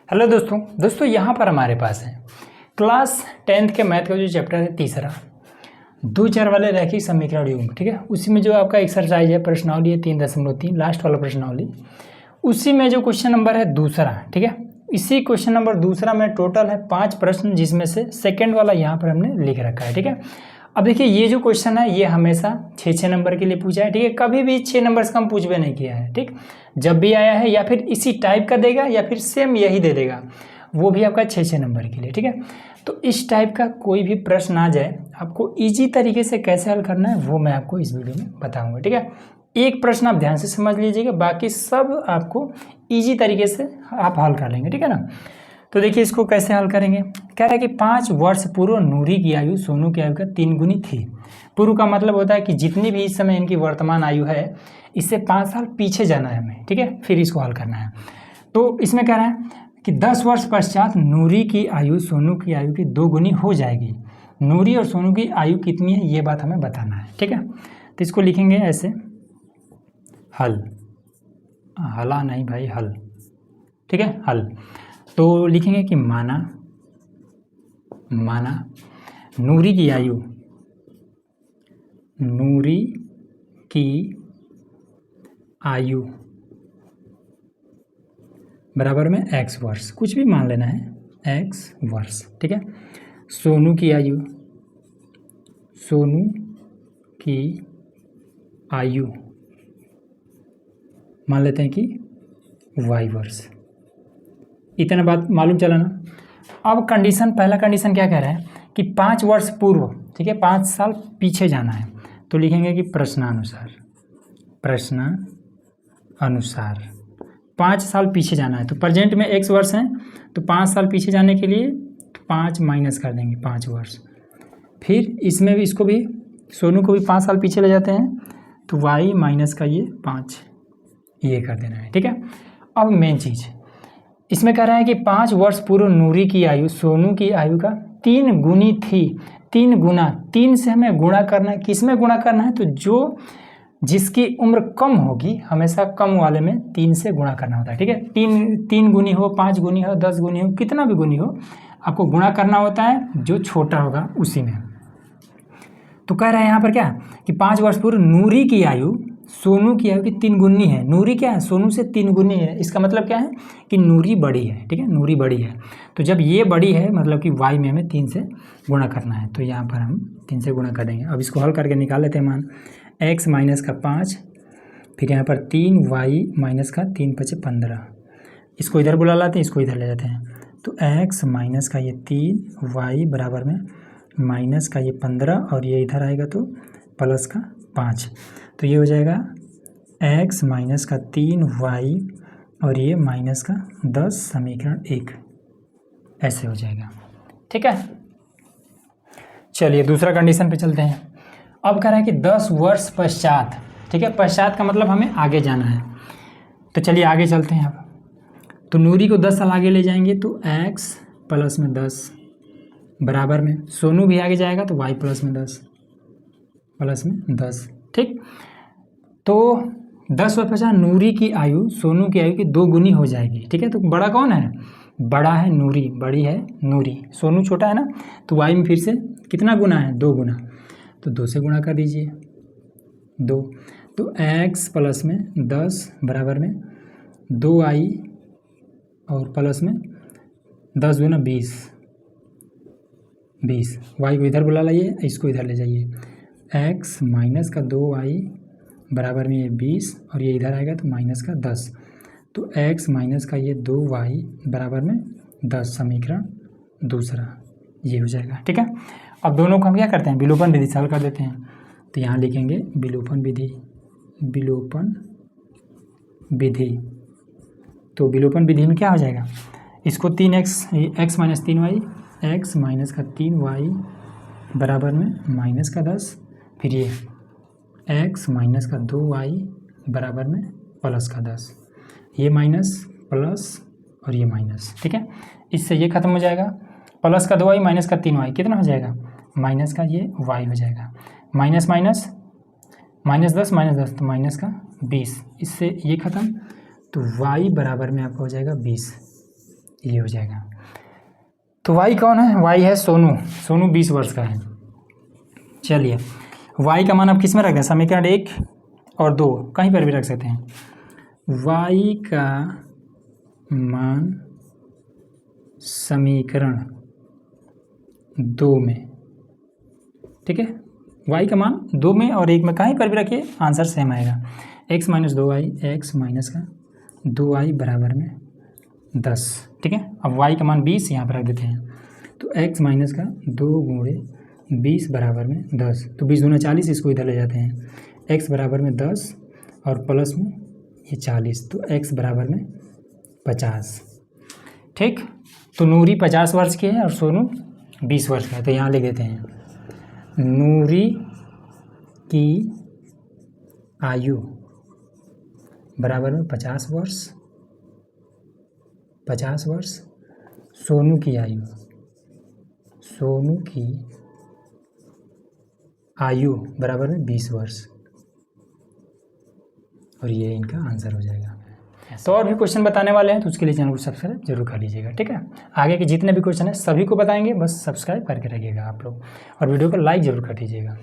Hello दोस्तों यहाँ पर हमारे पास है क्लास 10th के मैथ का जो चैप्टर है तीसरा, दो चर वाले रैखिक समीकरण युग्म। ठीक है, उसी में जो आपका एक्सरसाइज है प्रश्नावली है 3.3 लास्ट वाला प्रश्नावली, उसी में जो क्वेश्चन नंबर है दूसरा। ठीक है, इसी क्वेश्चन नंबर दूसरा में टोटल है 5 प्रश्न, जिसमें से सेकेंड वाला यहाँ पर हमने लिख रखा है। ठीक है, अब देखिए ये जो क्वेश्चन है ये हमेशा 6 नंबर के लिए पूछा है। ठीक है, कभी भी 6 नंबर से कम पूछ भी नहीं किया है। ठीक, जब भी आया है या फिर इसी टाइप का देगा या फिर सेम यही दे देगा, वो भी आपका 6 नंबर के लिए। ठीक है, तो इस टाइप का कोई भी प्रश्न आ जाए, आपको इजी तरीके से कैसे हल करना है वो मैं आपको इस वीडियो में बताऊंगा। ठीक है, एक प्रश्न आप ध्यान से समझ लीजिएगा, बाकी सब आपको इजी तरीके से आप हल कर लेंगे। ठीक है ना, तो देखिए इसको कैसे हल करेंगे। कह रहा है कि 5 वर्ष पूर्व नूरी की आयु सोनू की आयु का 3 गुनी थी। पूर्व का मतलब होता है कि जितनी भी इस समय इनकी वर्तमान आयु है, इससे 5 साल पीछे जाना है हमें। ठीक है, फिर इसको हल करना है। तो इसमें कह रहा है कि 10 वर्ष पश्चात नूरी की आयु सोनू की आयु की 2 गुनी हो जाएगी। नूरी और सोनू की आयु कितनी है ये बात हमें बताना है। ठीक है, तो इसको लिखेंगे ऐसे, हल, हला नहीं भाई, हल। ठीक है, हल। तो लिखेंगे कि माना नूरी की आयु, नूरी की आयु बराबर में x वर्ष, कुछ भी मान लेना है, x वर्ष। ठीक है, सोनू की आयु, सोनू की आयु मान लेते हैं कि y वर्ष। इतना बात मालूम चला ना। अब कंडीशन, पहला कंडीशन क्या कह रहा है कि 5 वर्ष पूर्व, ठीक है, 5 साल पीछे जाना है। तो लिखेंगे कि प्रश्नानुसार, प्रश्नानुसार 5 साल पीछे जाना है। तो प्रेजेंट में x वर्ष हैं, तो 5 साल पीछे जाने के लिए 5 माइनस कर देंगे, 5 वर्ष। फिर इसमें भी, इसको भी, सोनू को भी 5 साल पीछे ले जाते हैं, तो y माइनस का ये 5, ये कर देना है। ठीक है, अब मेन चीज़ इसमें कह रहा है कि 5 वर्ष पूर्व नूरी की आयु सोनू की आयु का 3 गुनी थी। 3 गुना, 3 से हमें गुणा करना है। किस में गुणा करना है? तो जो जिसकी उम्र कम होगी, हमेशा कम वाले में 3 से गुणा करना होता है। ठीक है, 3 गुनी हो, 5 गुनी हो, 10 गुनी हो, कितना भी गुनी हो, आपको गुणा करना होता है जो छोटा होगा उसी में। तो कह रहा है यहाँ पर क्या कि 5 वर्ष पूर्व नूरी की आयु सोनू की आयु की 3 गुनी है। नूरी क्या है? सोनू से 3 गुनी है। इसका मतलब क्या है कि नूरी बड़ी है। ठीक है, नूरी बड़ी है। तो जब ये बड़ी है मतलब कि y में हमें 3 से गुणा करना है, तो यहाँ पर हम 3 से गुणा कर देंगे। अब इसको हल करके निकाल लेते हैं। मान x माइनस का 5, फिर यहाँ पर 3y माइनस का 3 × 5 = 15। इसको इधर बुला लाते हैं, इसको इधर ले जाते हैं। तो x माइनस का ये 3, y बराबर में माइनस का ये 15, और ये इधर आएगा तो प्लस का 5। तो ये हो जाएगा x माइनस का 3y और ये माइनस का 10, समीकरण 1 ऐसे हो जाएगा। ठीक है, चलिए दूसरा कंडीशन पे चलते हैं। अब कह रहा है कि 10 वर्ष पश्चात, ठीक है, पश्चात का मतलब हमें आगे जाना है। तो चलिए आगे चलते हैं। अब तो नूरी को 10 साल आगे ले जाएंगे, तो x प्लस में 10 बराबर में, सोनू भी आगे जाएगा तो y प्लस में 10, प्लस में 10। ठीक, तो 10 वर्ष पश्चात नूरी की आयु सोनू की आयु की 2 गुनी हो जाएगी। ठीक है, तो बड़ा कौन है? बड़ा है नूरी, बड़ी है नूरी, सोनू छोटा है ना। तो y में फिर से कितना गुना है? 2 गुना। तो 2 से गुणा कर दीजिए, 2। तो x प्लस में 10 बराबर में 2y और प्लस में 10 गुना 20, y को इधर बुला लाइए, इसको इधर ले जाइए। x माइनस का 2y बराबर में ये 20, और ये इधर आएगा तो माइनस का 10। तो x माइनस का ये 2y बराबर में 10, समीकरण दूसरा ये हो जाएगा। ठीक है, अब दोनों को हम क्या करते हैं? विलोपन विधि से हल कर देते हैं। तो यहाँ लिखेंगे विलोपन विधि, विलोपन विधि। तो विलोपन विधि में क्या हो जाएगा? इसको 3x minus 3y, x minus का 3y बराबर में माइनस का 10, फिर ये x माइनस का 2y बराबर में प्लस का 10, ये माइनस प्लस और ये माइनस। ठीक है, इससे ये खत्म हो जाएगा। प्लस का 2y माइनस का 3y कितना हो जाएगा? माइनस का ये y हो जाएगा। माइनस माइनस माइनस 10 तो माइनस का 20, इससे ये खत्म। तो y बराबर में आपका हो जाएगा 20। ये हो जाएगा। तो वाई कौन है? वाई है सोनू। सोनू 20 वर्ष का है। चलिए वाई का मान आप किस में रख दें? समीकरण 1 और 2 कहीं पर भी रख सकते हैं। वाई का मान समीकरण 2 में, ठीक है। वाई का मान 2 में और 1 में कहीं पर भी रखिए, आंसर सेम आएगा। x minus 2y, x minus का 2y बराबर में 10, ठीक है। अब y का मान 20 यहाँ पर रख देते हैं, तो x माइनस का 2 गुणे 20 बराबर में 10, तो 20 दूना 40, इसको इधर ले जाते हैं। x बराबर में 10 और प्लस में ये 40, तो x बराबर में 50, ठीक। तो नूरी 50 वर्ष की है और सोनू 20 वर्ष का है, तो यहाँ लिख देते हैं नूरी की आयु बराबर में 50 वर्ष, 50 वर्ष। सोनू की आयु, सोनू की आयु बराबर में 20 वर्ष, और ये इनका आंसर हो जाएगा। तो और भी क्वेश्चन बताने वाले हैं, तो उसके लिए चैनल को सब्सक्राइब जरूर कर लीजिएगा, ठीक है। आगे के जितने भी क्वेश्चन हैं सभी को बताएंगे, बस सब्सक्राइब करके रखिएगा आप लोग, और वीडियो को लाइक जरूर कर दीजिएगा।